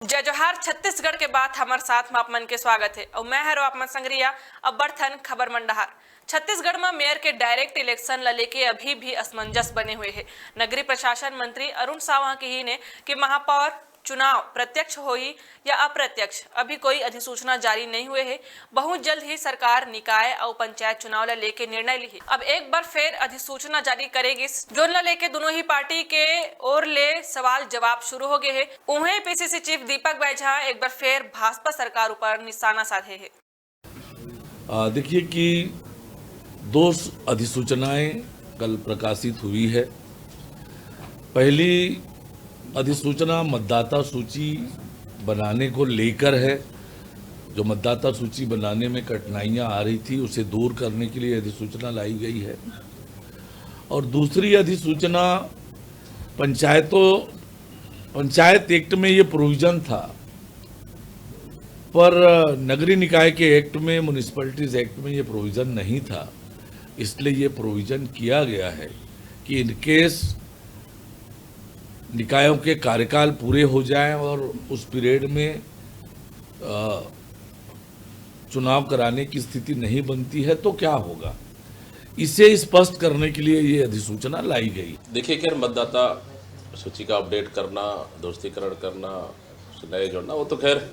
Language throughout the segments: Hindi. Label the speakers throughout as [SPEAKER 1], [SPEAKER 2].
[SPEAKER 1] जय जोहार। छत्तीसगढ़ के बाद हमारे साथ में आप मन के स्वागत है और मैं हरो आप मन संग्रिया अब बर्थन खबर मंडहार। छत्तीसगढ़ में मेयर के डायरेक्ट इलेक्शन ला लेके अभी भी असमंजस बने हुए हैं। नगरीय प्रशासन मंत्री अरुण साव की ने कि महापौर चुनाव प्रत्यक्ष हो ही या अप्रत्यक्ष अभी कोई अधिसूचना जारी नहीं हुए है। बहुत जल्द ही सरकार निकाय और पंचायत चुनाव ला लेके निर्णय ली। अब एक बार फिर अधिसूचना जारी करेगी जोन ला लेके दोनों ही पार्टी के ओर ले सवाल जवाब शुरू हो गए हैं। उन्हें पीसीसी चीफ दीपक बैझा एक बार फिर भाजपा सरकार ऊपर निशाना साधे है।
[SPEAKER 2] देखिए कि दो अधिसूचनाएं कल प्रकाशित हुई है। पहली अधिसूचना मतदाता सूची बनाने को लेकर है। जो मतदाता सूची बनाने में कठिनाइयां आ रही थी उसे दूर करने के लिए अधिसूचना लाई गई है। और दूसरी अधिसूचना पंचायत एक्ट में ये प्रोविजन था, पर नगरीय निकाय के एक्ट में, म्युनिसिपैलिटीज एक्ट में ये प्रोविजन नहीं था। इसलिए ये प्रोविजन किया गया है कि इनकेस निकायों के कार्यकाल पूरे हो जाएं और उस पीरियड में चुनाव कराने की स्थिति नहीं बनती है तो क्या होगा, इसे स्पष्ट करने के लिए ये अधिसूचना लाई गई।
[SPEAKER 3] देखिए कि मतदाता सूची का अपडेट करना, दोस्तीकरण करना, नए जोड़ना, वो तो खैर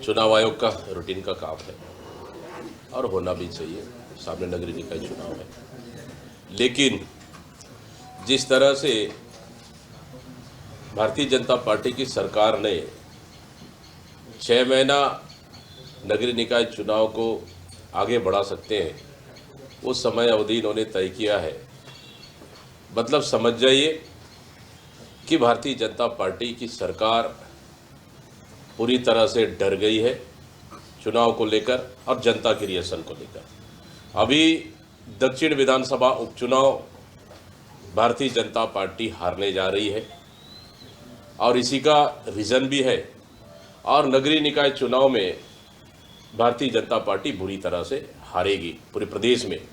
[SPEAKER 3] चुनाव आयोग का रूटीन का काम है और होना भी चाहिए। सामने नगरीय निकाय चुनाव है, लेकिन जिस तरह से भारतीय जनता पार्टी की सरकार ने 6 महीना नगरीय निकाय चुनाव को आगे बढ़ा सकते हैं, वो समय अवधि इन्होंने तय किया है। मतलब समझ जाइए कि भारतीय जनता पार्टी की सरकार पूरी तरह से डर गई है चुनाव को लेकर और जनता के रिएक्शन को लेकर। अभी दक्षिण विधानसभा उपचुनाव भारतीय जनता पार्टी हारने जा रही है और इसी का रीज़न भी है। और नगरीय निकाय चुनाव में भारतीय जनता पार्टी बुरी तरह से हारेगी पूरे प्रदेश में।